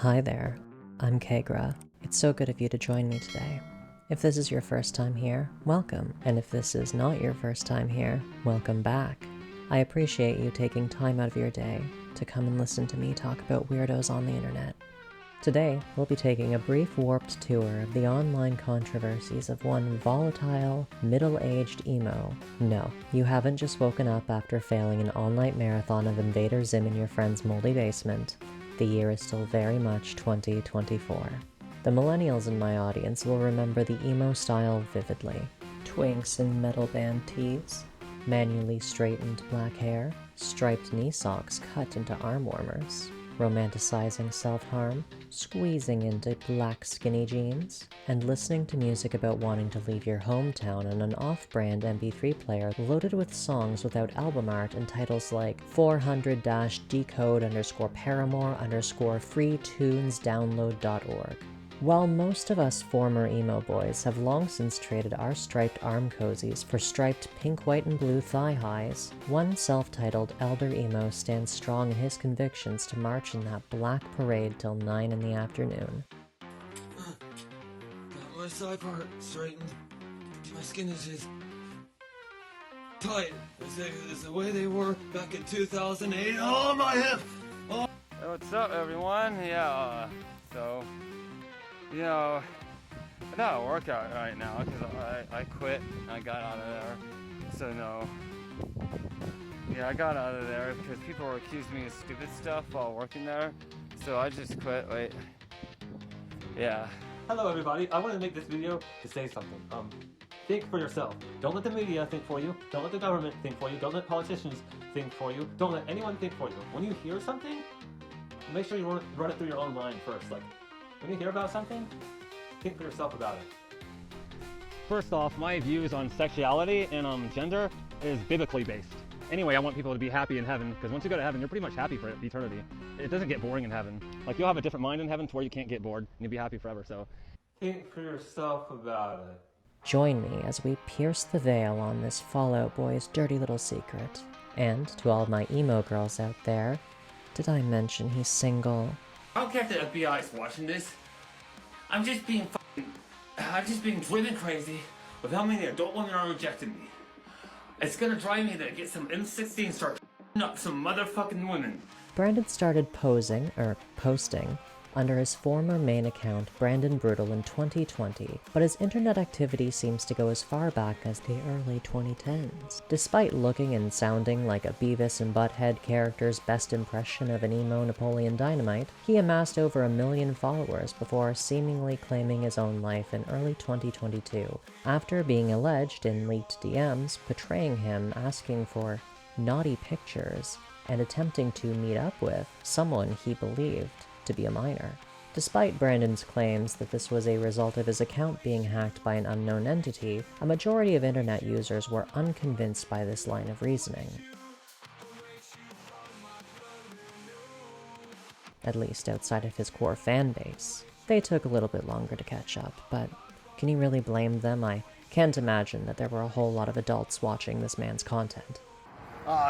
Hi there, I'm Kegra. It's so good of you to join me today. If this is your first time here, welcome. And if this is not your first time here, welcome back. I appreciate you taking time out of your day to come and listen to me talk about weirdos on the internet. Today, we'll be taking a brief warped tour of the online controversies of one volatile, middle-aged emo. No, you haven't just woken up after failing an all-night marathon of Invader Zim in your friend's moldy basement. The year is still very much 2024. The millennials in my audience will remember the emo style vividly. Twinks in metal band tees, manually straightened black hair, striped knee socks cut into arm warmers, romanticizing self-harm, squeezing into black skinny jeans, and listening to music about wanting to leave your hometown on an off-brand MP3 player loaded with songs without album art and titles like 400-decode_paramore_freetunesdownload.org. While most of us former emo boys have long since traded our striped arm cozies for striped pink, white, and blue thigh highs, one self-titled elder emo stands strong in his convictions to march in that black parade till 9 in the afternoon. Got my side part straightened. My skin is just tight. It's the way they were back in 2008. Oh, my hip! Oh. Hey, what's up, everyone? I got a workout right now because I quit and I got out of there. I got out of there because people were accusing me of stupid stuff while working there. So I just quit. Hello everybody, I want to make this video to say something. Think for yourself. Don't let the media think for you. Don't let the government think for you. Don't let politicians think for you. Don't let anyone think for you. When you hear something, make sure you run it through your own mind first. Like, when you hear about something, think for yourself about it. First off, my views on sexuality and gender is biblically based. Anyway, I want people to be happy in heaven, because once you go to heaven, you're pretty much happy for eternity. It doesn't get boring in heaven. Like, you'll have a different mind in heaven to where you can't get bored, and you'll be happy forever, so. Think for yourself about it. Join me as we pierce the veil on this Fall Out Boy's dirty little secret. And to all my emo girls out there, did I mention he's single? I don't care if the FBI is watching this. I'm just being driven crazy with how many adult women are rejecting me. It's gonna drive me to get some M60 and start up some motherfucking women. Brandon started posting under his former main account, Brandon Brootal, in 2020, but his internet activity seems to go as far back as the early 2010s. Despite looking and sounding like a Beavis and Butthead character's best impression of an emo Napoleon Dynamite, he amassed over 1 million followers before seemingly claiming his own life in early 2022, after being alleged in leaked DMs portraying him asking for naughty pictures and attempting to meet up with someone he believed to be a minor. Despite Brandon's claims that this was a result of his account being hacked by an unknown entity, a majority of internet users were unconvinced by this line of reasoning. At least outside of his core fan base. They took a little bit longer to catch up, but can you really blame them? I can't imagine that there were a whole lot of adults watching this man's content.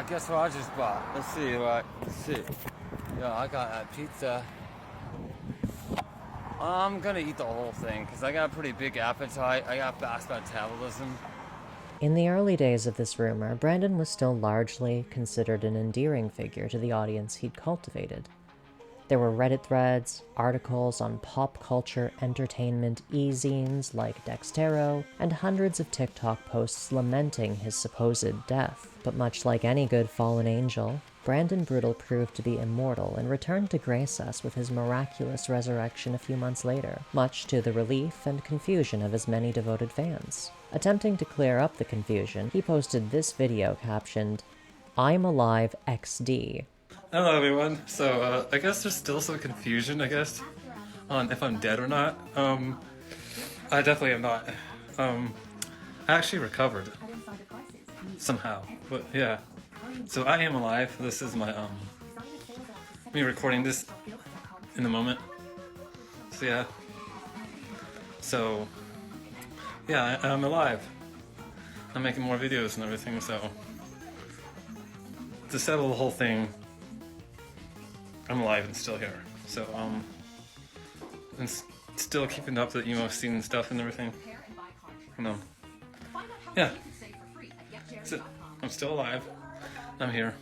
Guess what I just bought? Let's see. Yeah, I got a pizza. I'm gonna eat the whole thing because I got a pretty big appetite. I got fast metabolism. In the early days of this rumor, Brandon was still largely considered an endearing figure to the audience he'd cultivated. There were Reddit threads, articles on pop culture entertainment e-zines like Dextero, and hundreds of TikTok posts lamenting his supposed death. But much like any good fallen angel, Brandon Brootal proved to be immortal and returned to grace us with his miraculous resurrection a few months later, much to the relief and confusion of his many devoted fans. Attempting to clear up the confusion, he posted this video captioned, "I'm alive XD." Hello, everyone. So, I guess there's still some confusion, on if I'm dead or not. I definitely am not. I actually recovered. Somehow. But, yeah. So, I am alive. This is my, me recording this in the moment. So, yeah. So, yeah, I'm alive. I'm making more videos and everything, so. To settle the whole thing, I'm alive and still here. So, and still keeping up the emo scene and stuff and everything. Yeah. So, I'm still alive. I'm here.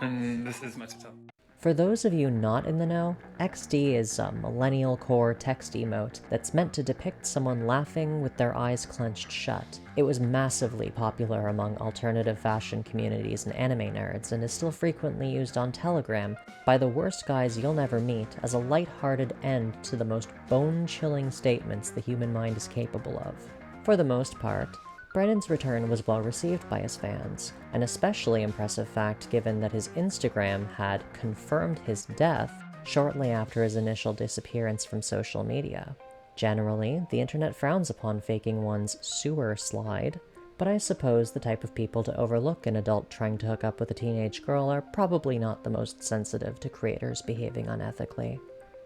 And this is my tutorial. For those of you not in the know, XD is a millennial core text emote that's meant to depict someone laughing with their eyes clenched shut. It was massively popular among alternative fashion communities and anime nerds, and is still frequently used on Telegram by the worst guys you'll never meet as a light-hearted end to the most bone-chilling statements the human mind is capable of. For the most part, Brandon's return was well received by his fans, an especially impressive fact given that his Instagram had confirmed his death shortly after his initial disappearance from social media. Generally, the internet frowns upon faking one's sewer slide, but I suppose the type of people to overlook an adult trying to hook up with a teenage girl are probably not the most sensitive to creators behaving unethically.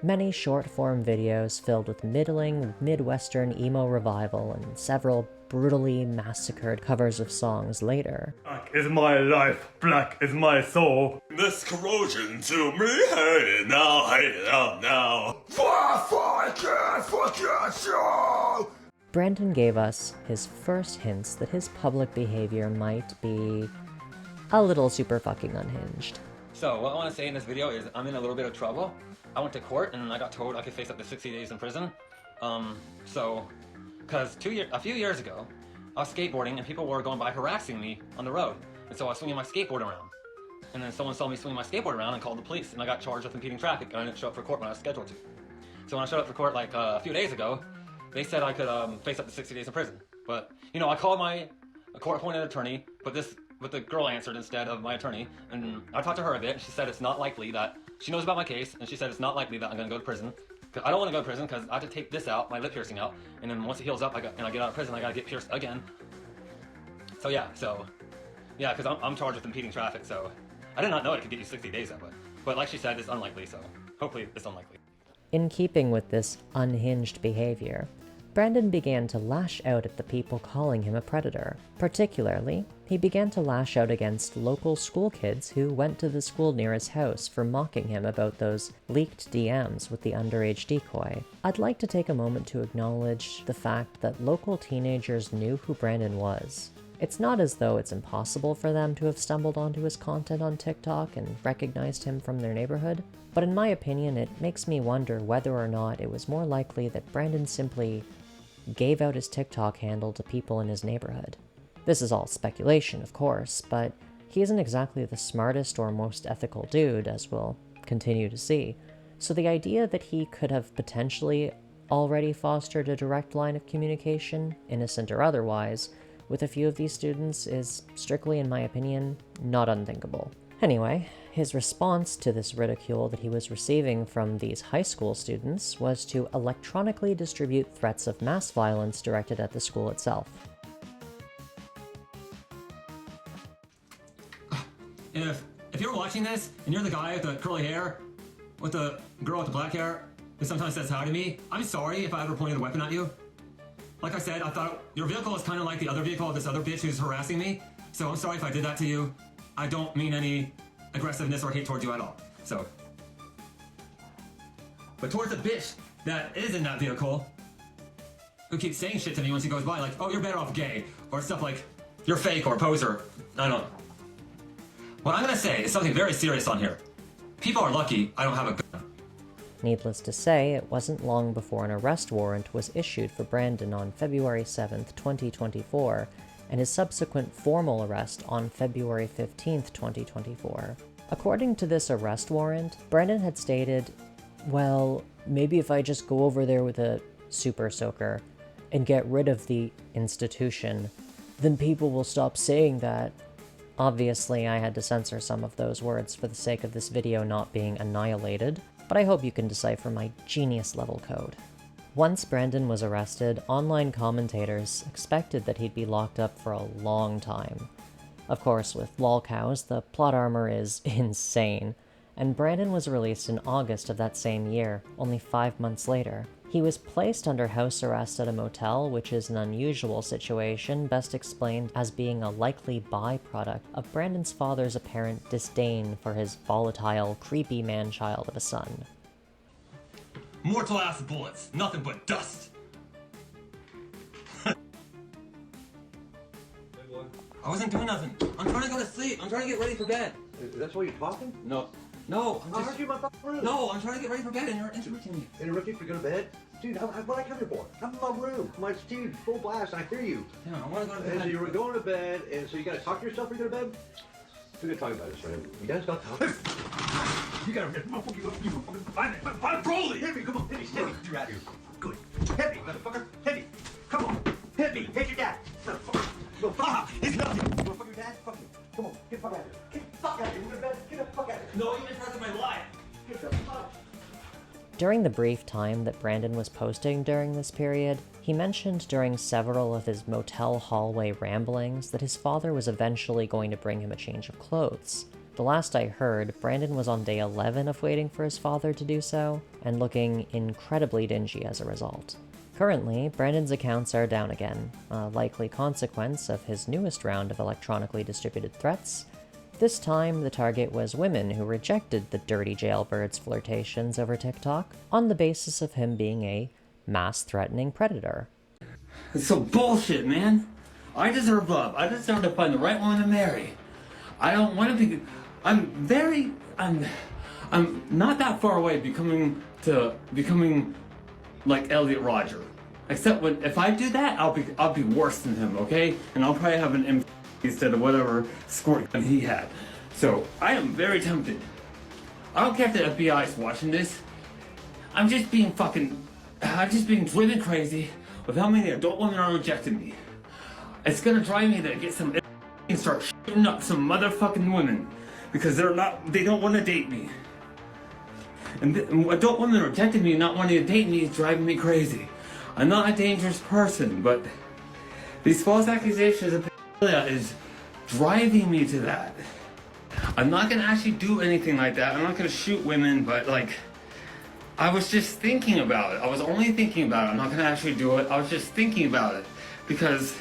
Many short-form videos filled with middling Midwestern emo revival and several brutally massacred covers of songs later. Black is my life, black is my soul. This corrosion to me, hey now. Fuck your show! Brandon gave us his first hints that his public behavior might be a little super fucking unhinged. So, what I want to say in this video is I'm in a little bit of trouble. I went to court and I got told I could face up to 60 days in prison. Because a few years ago, I was skateboarding and people were going by harassing me on the road. And so I was swinging my skateboard around. And then someone saw me swinging my skateboard around and called the police, and I got charged with impeding traffic, and I didn't show up for court when I was scheduled to. So when I showed up for court like a few days ago, they said I could face up to 60 days in prison. But, you know, I called my court-appointed attorney, but the girl answered instead of my attorney, and I talked to her a bit. She said it's not likely that, she knows about my case, and she said it's not likely that I'm going to go to prison. Cause I don't want to go to prison because I have to take this out, my lip piercing out, and then once it heals up and I get out of prison, I got to get pierced again. So yeah, because I'm charged with impeding traffic, so I did not know it could get you 60 days of it. But like she said, it's unlikely, so hopefully it's unlikely. In keeping with this unhinged behavior, Brandon began to lash out at the people calling him a predator. Particularly, he began to lash out against local school kids who went to the school near his house for mocking him about those leaked DMs with the underage decoy. I'd like to take a moment to acknowledge the fact that local teenagers knew who Brandon was. It's not as though it's impossible for them to have stumbled onto his content on TikTok and recognized him from their neighborhood, but in my opinion it makes me wonder whether or not it was more likely that Brandon simply gave out his TikTok handle to people in his neighborhood. This is all speculation, of course, but he isn't exactly the smartest or most ethical dude, as we'll continue to see. So the idea that he could have potentially already fostered a direct line of communication, innocent or otherwise, with a few of these students is, strictly in my opinion, not unthinkable. Anyway, his response to this ridicule that he was receiving from these high school students was to electronically distribute threats of mass violence directed at the school itself. If you're watching this and you're the guy with the curly hair, with the girl with the black hair, who sometimes says hi to me, I'm sorry if I ever pointed a weapon at you. Like I said, I thought your vehicle is kind of like the other vehicle of this other bitch who's harassing me, so I'm sorry if I did that to you. I don't mean any aggressiveness or hate towards you at all, so. But towards the bitch that is in that vehicle, who keeps saying shit to me when she goes by, like, oh, you're better off gay, or stuff like, you're fake or a poser, I don't know. What I'm gonna say is something very serious on here. People are lucky I don't have a gun. Needless to say, it wasn't long before an arrest warrant was issued for Brandon on February 7th, 2024, and his subsequent formal arrest on February 15th, 2024. According to this arrest warrant, Brandon had stated, well, maybe if I just go over there with a super soaker and get rid of the institution, then people will stop saying that. Obviously, I had to censor some of those words for the sake of this video not being annihilated, but I hope you can decipher my genius-level code. Once Brandon was arrested, online commentators expected that he'd be locked up for a long time. Of course, with lolcows, the plot armor is insane, and Brandon was released in August of that same year, only 5 months later. He was placed under house arrest at a motel, which is an unusual situation, best explained as being a likely byproduct of Brandon's father's apparent disdain for his volatile, creepy man-child of a son. Mortal ass bullets. Nothing but dust. I wasn't doing nothing. I'm trying to go to sleep. I'm trying to get ready for bed. That's why you're talking? No. No, I'm I just... heard you in my fucking room. No, I'm trying to get ready for bed and you're interrupting me. Interrupt you for going to bed? Dude, what I come here for? I'm in my room. My TV full blast, and I hear you. Yeah, I want to go to bed. And so you were going to bed, and so you got to talk to yourself before you go to bed? We're going to talk about this, right? You guys got to talk. You got to I'm Broly! Hit me, come on, hit me, hit me. You're out here. Good. Hit me, motherfucker. Hit me. Come on. Hit me. Hit your dad. Motherfucker. He's nothing. You want to fuck your dad? Fuck him. Come on, get the fuck out of here. Get the fuck out of here. You're bed. Get the fuck out of here. No, you interrupted my life. Get the fuck. During the brief time that Brandon was posting during this period, he mentioned during several of his motel hallway ramblings that his father was eventually going to bring him a change of clothes. The last I heard, Brandon was on day 11 of waiting for his father to do so, and looking incredibly dingy as a result. Currently, Brandon's accounts are down again, a likely consequence of his newest round of electronically distributed threats. This time, the target was women who rejected the dirty jailbird's flirtations over TikTok on the basis of him being a mass-threatening predator. It's so bullshit, man. I deserve love. I deserve to find the right one to marry. I don't want to be... I'm not that far away becoming like Elliot Rodger. Except if I do that, I'll be worse than him, okay? And I'll probably have an M instead of whatever squirt gun he had. So I am very tempted. I don't care if the FBI is watching this. I'm just being driven crazy with how many adult women are rejecting me. It's gonna drive me to get some and start shooting up some motherfucking women because they don't want to date me. And adult women rejecting me, not wanting to date me, is driving me crazy. I'm not a dangerous person, but these false accusations of pedophilia is driving me to that. I'm not gonna actually do anything like that. I'm not gonna shoot women, but like, I was just thinking about it. I was only thinking about it. I'm not gonna actually do it. I was just thinking about it because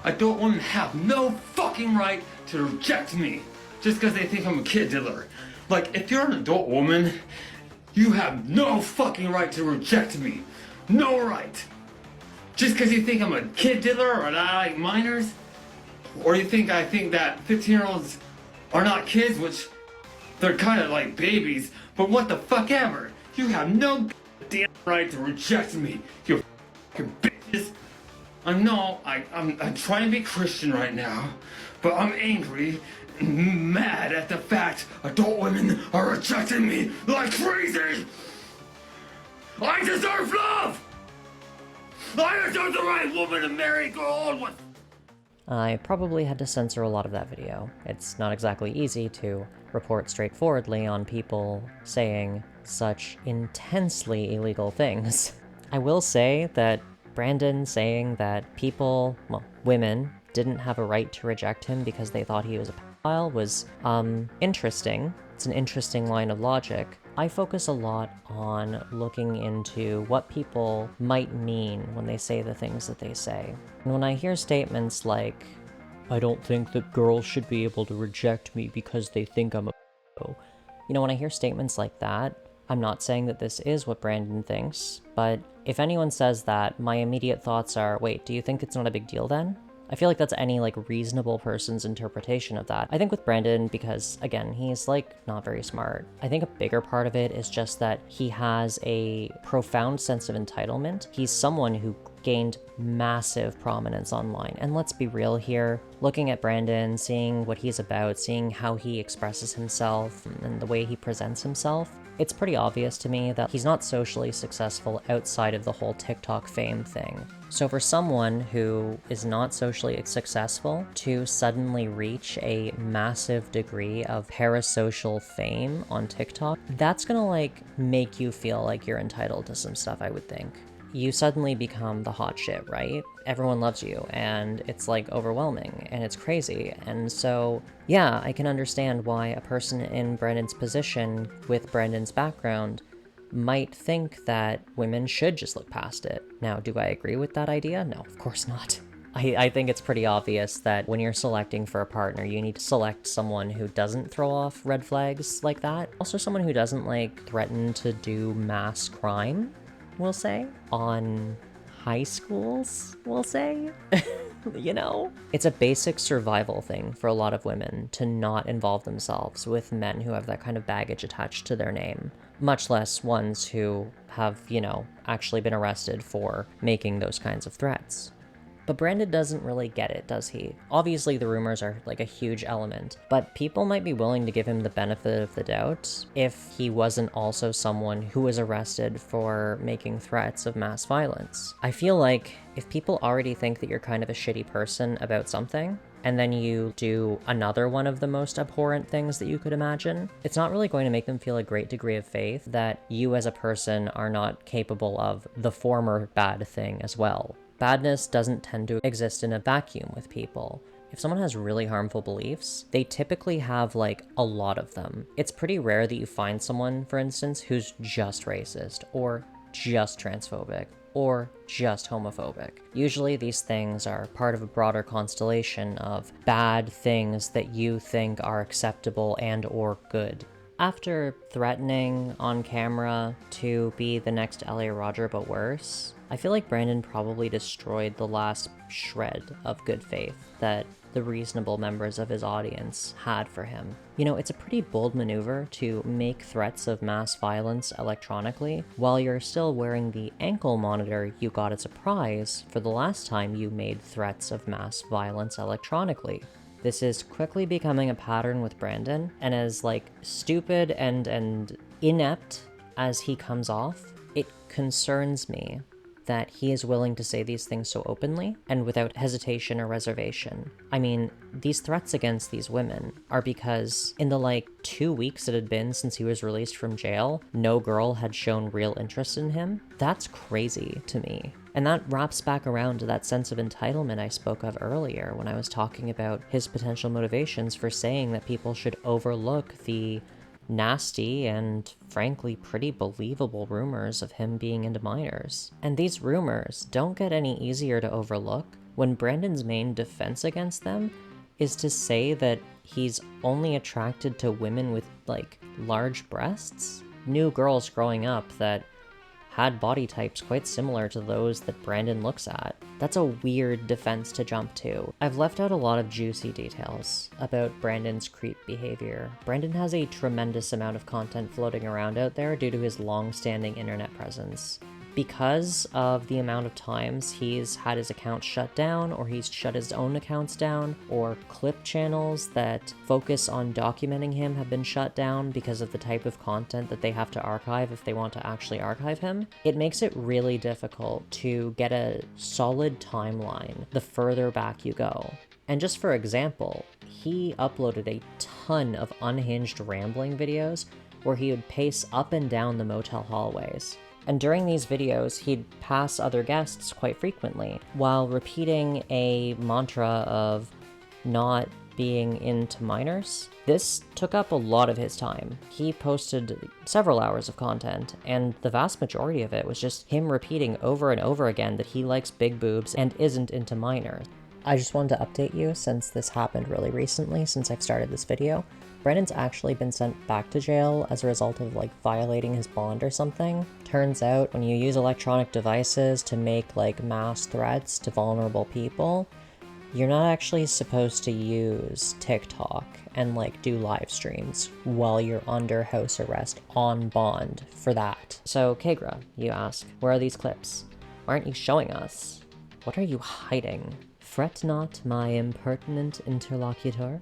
adult women have no fucking right to reject me just because they think I'm a kid diddler. Like, if you're an adult woman, you have no fucking right to reject me. No right. Just because you think I'm a kid diddler or that I like minors, or you think I think that 15-year-olds are not kids, which they're kind of like babies, but what the fuck ever. You have no damn right to reject me, you fucking bitches. I'm trying to be Christian right now, but I'm angry and mad at the fact adult women are rejecting me like crazy. I deserve love. I deserve the right woman to marry, go on with. I probably had to censor a lot of that video. It's not exactly easy to report straightforwardly on people saying such intensely illegal things. I will say that Brandon saying that people, well, women, didn't have a right to reject him because they thought he was a pedophile was, interesting. It's an interesting line of logic. I focus a lot on looking into what people might mean when they say the things that they say. And when I hear statements like, I don't think that girls should be able to reject me because they think I'm a pedo. You know, when I hear statements like that, I'm not saying that this is what Brandon thinks, but if anyone says that, my immediate thoughts are, wait, do you think it's not a big deal then? I feel like that's any, like, reasonable person's interpretation of that. I think with Brandon, because, again, he's, like, not very smart, I think a bigger part of it is just that he has a profound sense of entitlement. He's someone who gained massive prominence online. And let's be real here, looking at Brandon, seeing what he's about, seeing how he expresses himself and the way he presents himself, it's pretty obvious to me that he's not socially successful outside of the whole TikTok fame thing. So for someone who is not socially successful to suddenly reach a massive degree of parasocial fame on TikTok, that's gonna like make you feel like you're entitled to some stuff, I would think. You suddenly become the hot shit, right? Everyone loves you, and it's like overwhelming, and it's crazy. And so, yeah, I can understand why a person in Brandon's position with Brandon's background might think that women should just look past it. Now, do I agree with that idea? No, of course not. I think it's pretty obvious that when you're selecting for a partner, you need to select someone who doesn't throw off red flags like that. Also someone who doesn't like threaten to do mass crime, we'll say, on high schools, we'll say. You know? It's a basic survival thing for a lot of women to not involve themselves with men who have that kind of baggage attached to their name, much less ones who have, you know, actually been arrested for making those kinds of threats. But Brandon doesn't really get it, does he? Obviously the rumors are like a huge element, but people might be willing to give him the benefit of the doubt if he wasn't also someone who was arrested for making threats of mass violence. I feel like if people already think that you're kind of a shitty person about something, and then you do another one of the most abhorrent things that you could imagine, it's not really going to make them feel a great degree of faith that you as a person are not capable of the former bad thing as well. Badness doesn't tend to exist in a vacuum with people. If someone has really harmful beliefs, they typically have like a lot of them. It's pretty rare that you find someone, for instance, who's just racist, or just transphobic, or just homophobic. Usually these things are part of a broader constellation of bad things that you think are acceptable and or good. After threatening on camera to be the next LA Roger but worse, I feel like Brandon probably destroyed the last shred of good faith that the reasonable members of his audience had for him. You know, it's a pretty bold maneuver to make threats of mass violence electronically while you're still wearing the ankle monitor you got as a prize for the last time you made threats of mass violence electronically. This is quickly becoming a pattern with Brandon, and as like stupid and inept as he comes off, it concerns me that he is willing to say these things so openly and without hesitation or reservation. I mean, these threats against these women are because in the like 2 weeks it had been since he was released from jail, no girl had shown real interest in him. That's crazy to me. And that wraps back around to that sense of entitlement I spoke of earlier when I was talking about his potential motivations for saying that people should overlook the nasty and frankly pretty believable rumors of him being into minors. And these rumors don't get any easier to overlook when Brandon's main defense against them is to say that he's only attracted to women with like large breasts. New girls growing up that had body types quite similar to those that Brandon looks at. That's a weird defense to jump to. I've left out a lot of juicy details about Brandon's creep behavior. Brandon has a tremendous amount of content floating around out there due to his long-standing internet presence. Because of the amount of times he's had his account shut down, or he's shut his own accounts down, or clip channels that focus on documenting him have been shut down because of the type of content that they have to archive if they want to actually archive him, it makes it really difficult to get a solid timeline the further back you go. And just for example, he uploaded a ton of unhinged rambling videos where he would pace up and down the motel hallways. And during these videos, he'd pass other guests quite frequently, while repeating a mantra of not being into minors. This took up a lot of his time. He posted several hours of content, and the vast majority of it was just him repeating over and over again that he likes big boobs and isn't into minors. I just wanted to update you since this happened really recently, since I've started this video. Brandon's actually been sent back to jail as a result of like violating his bond or something. Turns out when you use electronic devices to make like mass threats to vulnerable people, you're not actually supposed to use TikTok and like do live streams while you're under house arrest on bond for that. So Kegra, you ask, where are these clips? Why aren't you showing us? What are you hiding? Fret not, my impertinent interlocutor.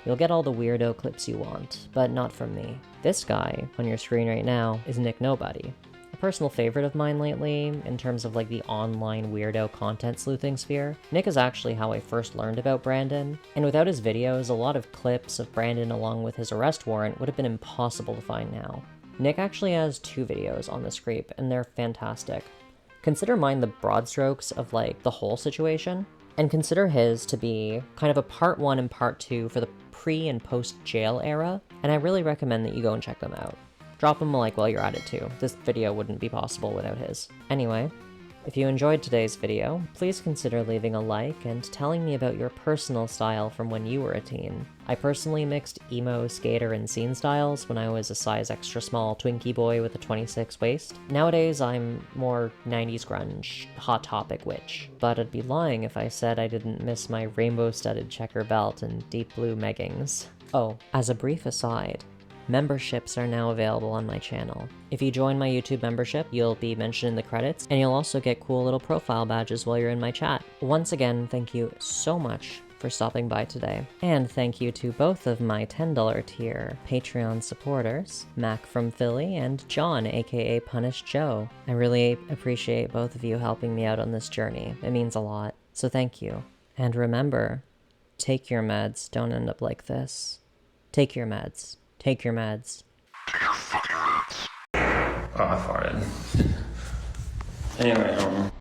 You'll get all the weirdo clips you want, but not from me. This guy on your screen right now is Nick Nobody. A personal favorite of mine lately, in terms of like the online weirdo content sleuthing sphere. Nick is actually how I first learned about Brandon, and without his videos, a lot of clips of Brandon along with his arrest warrant would have been impossible to find now. Nick actually has 2 videos on this creep, and they're fantastic. Consider mine the broad strokes of like the whole situation, and consider his to be kind of a part 1 and part 2 for the pre and post jail era, and I really recommend that you go and check them out. Drop them a like while you're at it too. This video wouldn't be possible without his. Anyway, If you enjoyed today's video, please consider leaving a like and telling me about your personal style from when you were a teen. I personally mixed emo, skater, and scene styles when I was a size extra small Twinkie boy with a 26 waist. Nowadays, I'm more 90s grunge, Hot Topic witch. But I'd be lying if I said I didn't miss my rainbow-studded checker belt and deep blue meggings. Oh, as a brief aside, memberships are now available on my channel. If you join my YouTube membership, you'll be mentioned in the credits, and you'll also get cool little profile badges while you're in my chat. Once again, thank you so much for stopping by today. And thank you to both of my $10 tier Patreon supporters, Mac from Philly and John, aka Punished Joe. I really appreciate both of you helping me out on this journey. It means a lot. So thank you. And remember, take your meds, don't end up like this. Take your meds. Take your meds. Oh, I farted. Anyway,